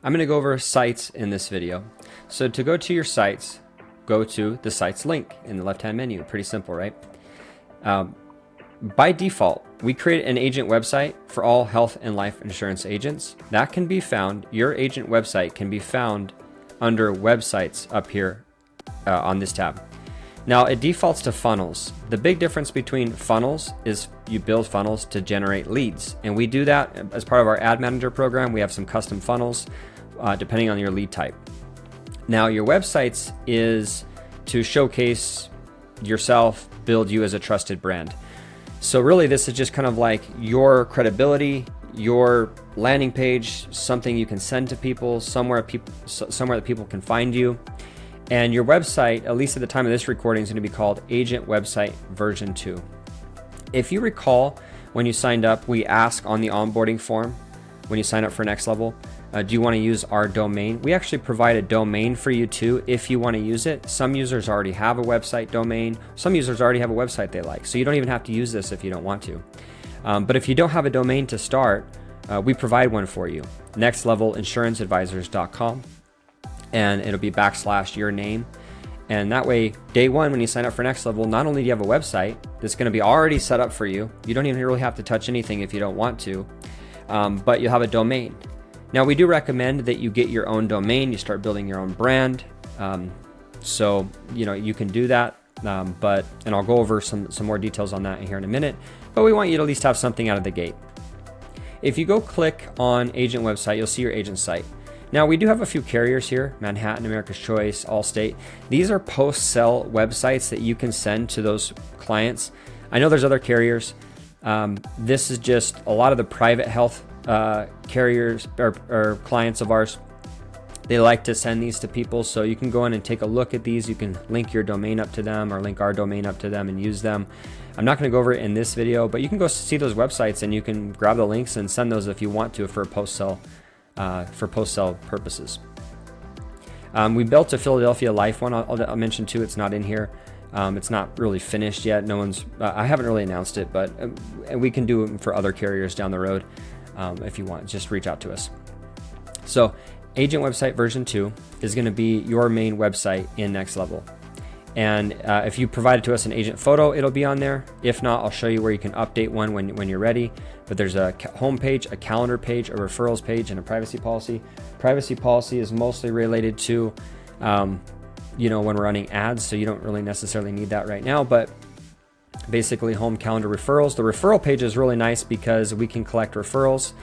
I'm going to go over sites in this video. So to go to your sites, go to the sites link in the left-hand menu. Pretty simple, right? By default, we create an agent website for all health and life insurance agents. That can be found, your agent website can be found under websites up here on this tab. Now it defaults to funnels. The big difference between funnels is you build funnels to generate leads. And we do that as part of our ad manager program. We have some custom funnels depending on your lead type. Now your websites is to showcase yourself, build you as a trusted brand. So really this is just kind of like your credibility, your landing page, something you can send to people, somewhere that people can find you. And your website, at least at the time of this recording, is going to be called Agent Website version 2. If you recall, when you signed up, we ask on the onboarding form, when you sign up for NextLevel, do you want to use our domain? We actually provide a domain for you too, if you want to use it. Some users already have a website domain. Some users already have a website they like. So you don't even have to use this if you don't want to. But if you don't have a domain to start, we provide one for you. NextLevelInsuranceAdvisors.com. And it'll be / your name. And that way, day one, when you sign up for NextLevel, not only do you have a website that's going to be already set up for you, you don't even really have to touch anything if you don't want to, but you'll have a domain. Now, we do recommend that you get your own domain, you start building your own brand. So, you can do that, and I'll go over some more details on that here in a minute, but we want you to at least have something out of the gate. If you go click on agent website, you'll see your agent site. Now we do have a few carriers here, Manhattan, America's Choice, Allstate. These are post-sell websites that you can send to those clients. I know there's other carriers. This is just a lot of the private health carriers or clients of ours. They like to send these to people, so you can go in and take a look at these. You can link your domain up to them or link our domain up to them and use them. I'm not going to go over it in this video, but you can go see those websites and you can grab the links and send those if you want to for post-sell purposes. We built a Philadelphia Life one. I'll mention too. It's not in here. It's not really finished yet. I haven't really announced it, but we can do it for other carriers down the road. If you want, just reach out to us. So Agent Website version 2 is going to be your main website in NextLevel. And if you provide it to us an agent photo, it'll be on there. If not, I'll show you where you can update one when you're ready. But there's a home page, a calendar page, a referrals page, and a privacy policy. Privacy policy is mostly related to, when we're running ads, so you don't really necessarily need that right now. But basically, home, calendar, referrals. The referral page is really nice because we can collect referrals.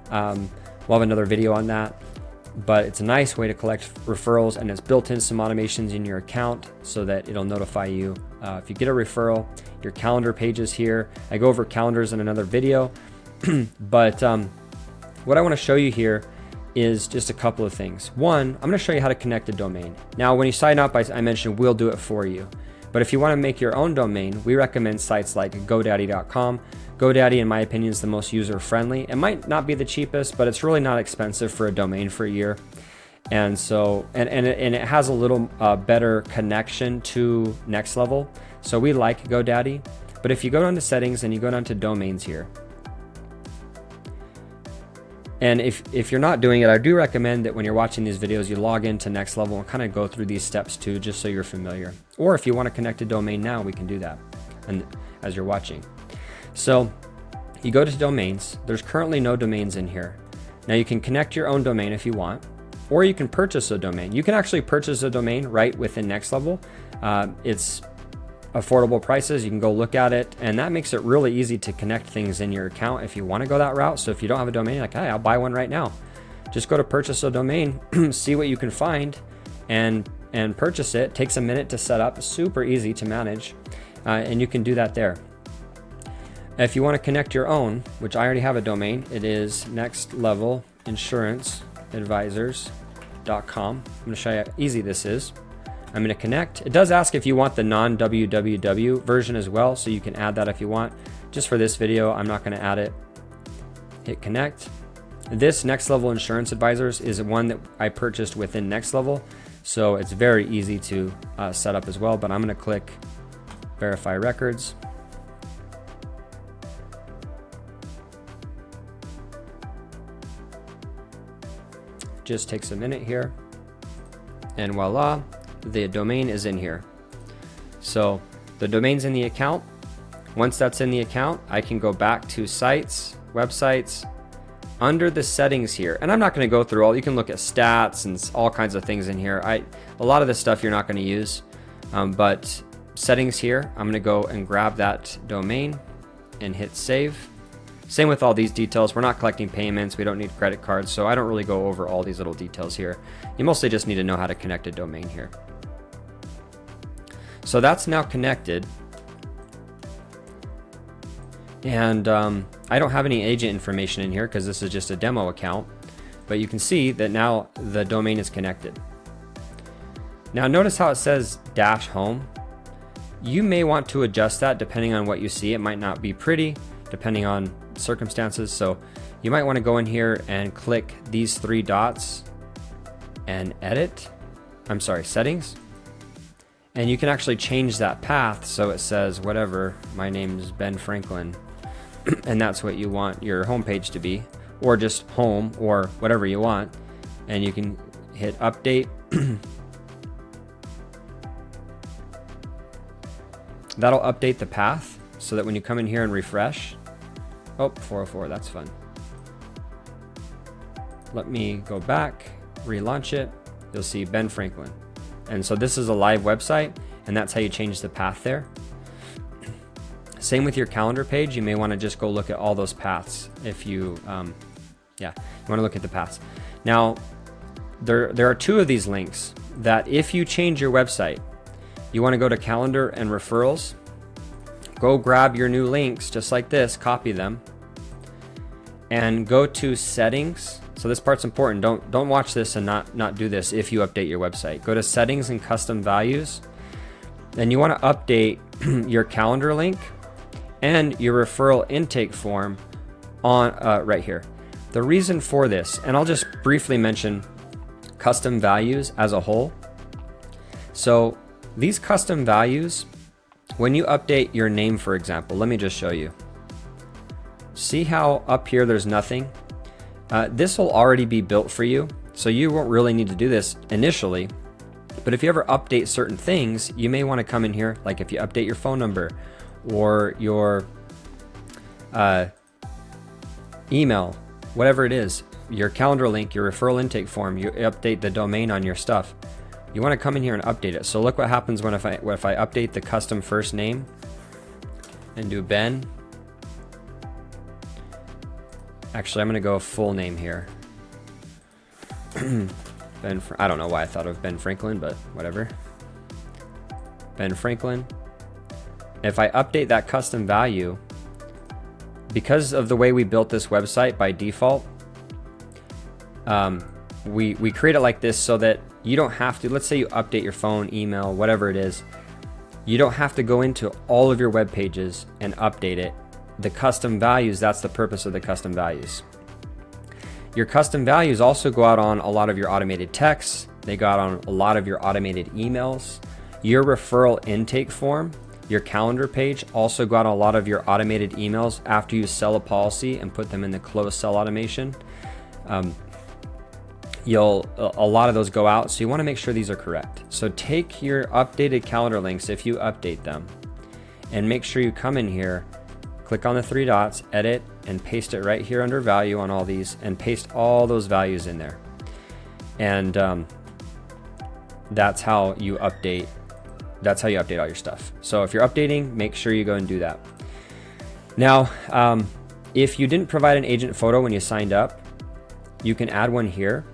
We'll have another video on that. But it's a nice way to collect referrals, and it's built in some automations in your account so that it'll notify you if you get a referral. Your calendar page is here. I go over calendars in another video, but what I want to show you here is just a couple of things. One, I'm going to show you how to connect a domain. Now, when you sign up, I mentioned we'll do it for you. But if you want to make your own domain, we recommend sites like GoDaddy.com. GoDaddy, in my opinion, is the most user-friendly. It might not be the cheapest, but it's really not expensive for a domain for a year. And so, and it has a little better connection to NextLevel. So we like GoDaddy. But if you go down to settings and you go down to domains here, and if you're not doing it, I do recommend that when you're watching these videos, you log into NextLevel and kind of go through these steps too, just so you're familiar. Or if you want to connect a domain now, we can do that and as you're watching. So you go to domains. There's currently no domains in here. Now you can connect your own domain if you want, or you can purchase a domain. You can actually purchase a domain right within NextLevel. It's affordable prices. You can go look at it, and that makes it really easy to connect things in your account if you want to go that route. So if you don't have a domain, like, hey, I'll buy one right now. Just go to purchase a domain, see what you can find, and purchase it. It takes a minute to set up. Super easy to manage, and you can do that there. If you want to connect your own, which I already have a domain, it is NextLevelInsuranceAdvisors.com. I'm going to show you how easy this is. I'm going to connect. It does ask if you want the non-www version as well, so you can add that if you want. Just for this video, I'm not going to add it. Hit connect. This NextLevel Insurance Advisors is one that I purchased within NextLevel, so it's very easy to set up as well, but I'm going to click Verify Records. just takes a minute here, and voila, the domain is in here. So the domain's in the account. Once that's in the account, I can go back to sites, websites, under the settings here. And I'm not going to go through all, you can look at stats and all kinds of things in here. A lot of this stuff you're not going to use, but settings here, I'm going to go and grab that domain and hit save. Same with all these details. We're not collecting payments. We don't need credit cards. So I don't really go over all these little details here. You mostly just need to know how to connect a domain here. So that's now connected. And I don't have any agent information in here because this is just a demo account, but you can see that now the domain is connected. Now notice how it says -home. You may want to adjust that depending on what you see. It might not be pretty depending on circumstances. So you might want to go in here and click these 3 dots and edit. I'm sorry, settings. And you can actually change that path. So it says whatever, my name is Ben Franklin. And that's what you want your homepage to be, or just home, or whatever you want. And you can hit update. That'll update the path so that when you come in here and refresh, oh, 404, that's fun. Let me go back, relaunch it. You'll see Ben Franklin. And so this is a live website, and that's how you change the path there. Same with your calendar page. You may want to just go look at all those paths if you, you want to look at the paths. Now, there are 2 of these links that if you change your website, you want to go to calendar and referrals, go grab your new links just like this, copy them, and go to settings. So this part's important. Don't watch this and not do this if you update your website. Go to settings and custom values, and you want to update your calendar link and your referral intake form on right here. The reason for this, and I'll just briefly mention custom values as a whole. So these custom values, when you update your name, for example, let me just show you. See how up here there's nothing? This will already be built for you, so you won't really need to do this initially. But if you ever update certain things, you may want to come in here, like if you update your phone number or your email, whatever it is, your calendar link, your referral intake form, you update the domain on your stuff. You want to come in here and update it. So look what happens when if I update the custom first name and do Ben. Actually, I'm going to go full name here. I don't know why I thought of Ben Franklin, but whatever. Ben Franklin. If I update that custom value, because of the way we built this website by default, we create it like this so that you don't have to, let's say you update your phone, email, whatever it is, you don't have to go into all of your web pages and update it. The custom values, that's the purpose of the custom values. Your custom values also go out on a lot of your automated texts. They go out on a lot of your automated emails. Your referral intake form, your calendar page also go out on a lot of your automated emails after you sell a policy and put them in the closed sell automation. A lot of those go out, so you want to make sure these are correct. So take your updated calendar links if you update them, and make sure you come in here, click on the 3 dots, edit, and paste it right here under value on all these, and paste all those values in there. And that's how you update. That's how you update all your stuff. So if you're updating, make sure you go and do that. Now, if you didn't provide an agent photo when you signed up, you can add one here.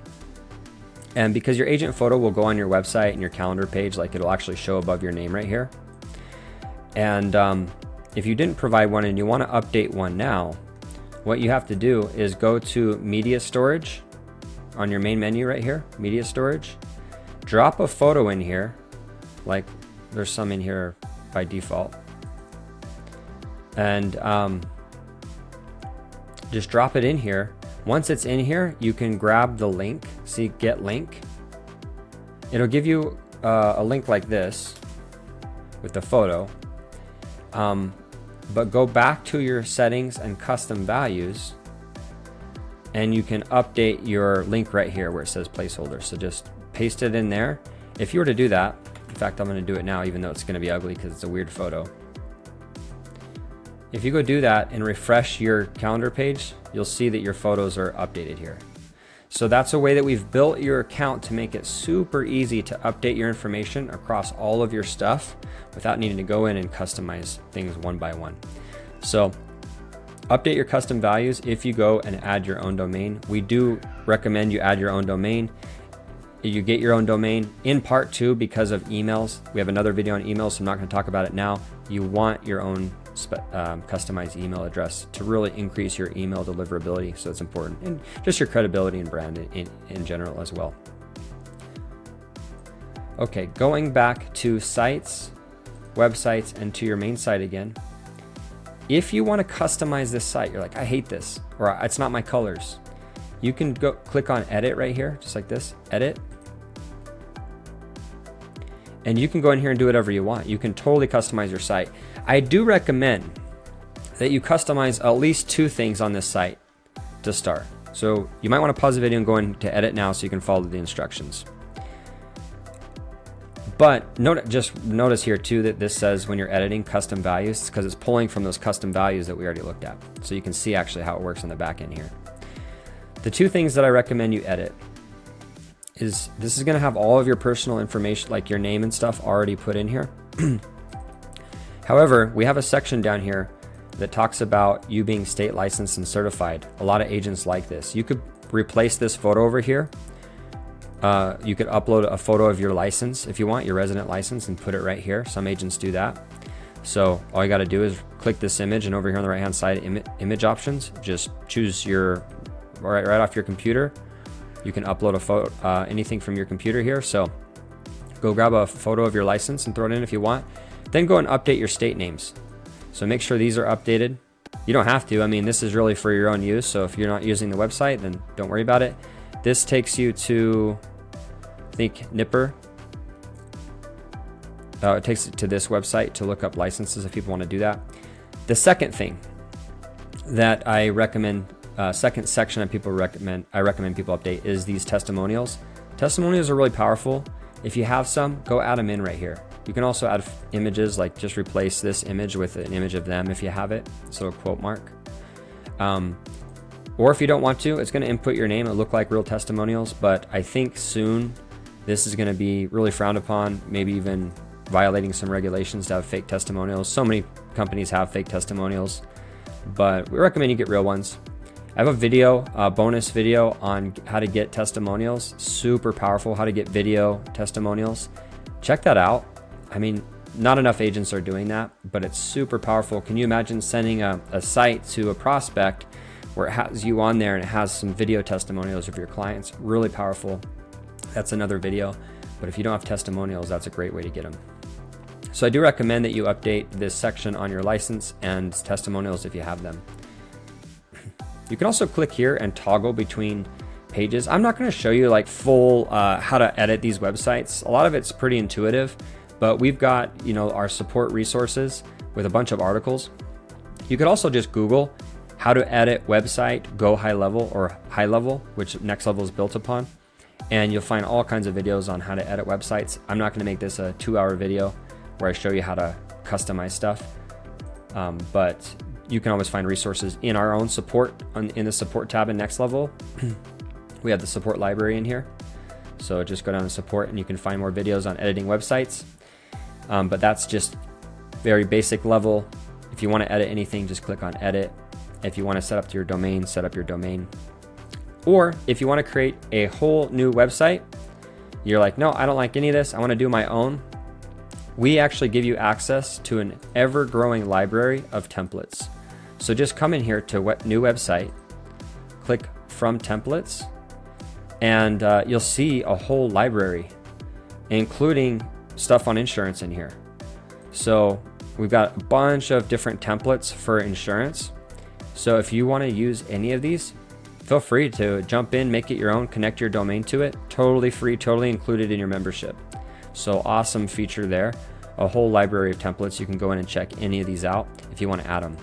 And because your agent photo will go on your website and your calendar page, like it'll actually show above your name right here. And if you didn't provide one and you want to update one now, what you have to do is go to media storage on your main menu right here, media storage, drop a photo in here, like there's some in here by default, and just drop it in here. Once it's in here, you can grab the link, see get link. It'll give you a link like this with the photo. But go back to your settings and custom values and you can update your link right here where it says placeholder. So just paste it in there. If you were to do that, in fact, I'm going to do it now, even though it's going to be ugly because it's a weird photo. If you go do that and refresh your calendar page, you'll see that your photos are updated here. So that's a way that we've built your account to make it super easy to update your information across all of your stuff without needing to go in and customize things one by one. So update your custom values if you go and add your own domain. We do recommend you add your own domain. You get your own domain in part two because of emails. We have another video on emails, so I'm not going to talk about it now. You want your own customized email address to really increase your email deliverability, so it's important, and just your credibility and brand in general as well. Okay, going back to sites, websites, and to your main site again. If you want to customize this site, you're like, I hate this, or it's not my colors, you can go click on edit right here, just like this, edit. And you can go in here and do whatever you want. You can totally customize your site. I do recommend that you customize at least 2 things on this site to start. So you might want to pause the video and go into edit now so you can follow the instructions. But notice here too that this says when you're editing custom values, because it's pulling from those custom values that we already looked at. So you can see actually how it works on the back end here. The 2 things that I recommend you edit is this is going to have all of your personal information, like your name and stuff, already put in here. However, we have a section down here that talks about you being state licensed and certified. A lot of agents like this. You could replace this photo over here. You could upload a photo of your license if you want, your resident license, and put it right here. Some agents do that. So all you got to do is click this image, and over here on the right hand side, image options, just choose your right off your computer. You can upload a photo, anything from your computer here. So go grab a photo of your license and throw it in if you want. Then go and update your state names. So make sure these are updated. You don't have to. I mean, this is really for your own use. So if you're not using the website, then don't worry about it. This takes you to, I think, Nipper. It takes you to this website to look up licenses if people want to do that. The second thing that I recommend, second section I recommend people update is these testimonials. Testimonials are really powerful. If you have some, go add them in right here. You can also add images, like just replace this image with an image of them if you have it, so a quote mark. Or if you don't want to, it's going to input your name. It'll look like real testimonials, but I think soon this is going to be really frowned upon, maybe even violating some regulations to have fake testimonials. So many companies have fake testimonials, but we recommend you get real ones. I have a video, a bonus video on how to get testimonials. Super powerful, how to get video testimonials. Check that out. I mean, not enough agents are doing that, but it's super powerful. Can you imagine sending a site to a prospect where it has you on there and it has some video testimonials of your clients? Really powerful. That's another video. But if you don't have testimonials, that's a great way to get them. So I do recommend that you update this section on your license and testimonials if you have them. You can also click here and toggle between pages. I'm not going to show you like full how to edit these websites. A lot of it's pretty intuitive, but we've got, you know, our support resources with a bunch of articles. You could also just Google how to edit website, go high level or high level, which NextLevel is built upon. And you'll find all kinds of videos on how to edit websites. I'm not going to make this a 2-hour video where I show you how to customize stuff. But you can always find resources in our own support in the support tab in NextLevel. We have the support library in here. So just go down to support and you can find more videos on editing websites. But that's just very basic level. If you want to edit anything, just click on edit. If you want to set up your domain, set up your domain. Or if you want to create a whole new website, you're like, no, I don't like any of this, I want to do my own. We actually give you access to an ever-growing library of templates. So just come in here to new website, click from templates, and you'll see a whole library, including stuff on insurance in here. So we've got a bunch of different templates for insurance. So if you want to use any of these, feel free to jump in, make it your own, connect your domain to it. Totally free, totally included in your membership. So awesome feature there. A whole library of templates. You can go in and check any of these out if you want to add them.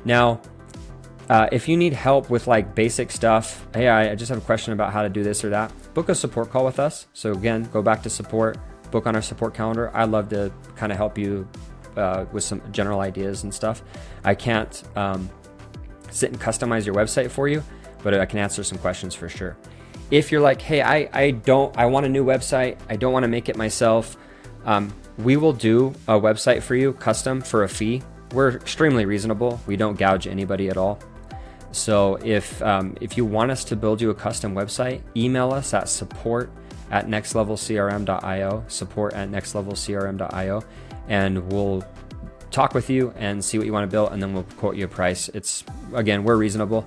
Now, If you need help with like basic stuff, hey, I just have a question about how to do this or that, book a support call with us. So again, go back to support, book on our support calendar. I'd love to kind of help you with some general ideas and stuff. I can't sit and customize your website for you, but I can answer some questions for sure. If you're like, hey, I want a new website, I don't want to make it myself, we will do a website for you custom for a fee. We're extremely reasonable. We don't gouge anybody at all. So if you want us to build you a custom website, email us at support@nextlevelcrm.io, support@nextlevelcrm.io, and we'll talk with you and see what you want to build, and then we'll quote you a price. Again, we're reasonable,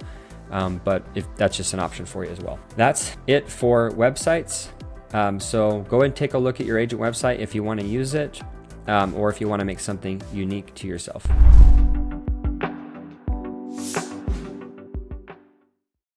but if that's just an option for you as well. That's it for websites. So go ahead and take a look at your agent website if you want to use it, or if you want to make something unique to yourself.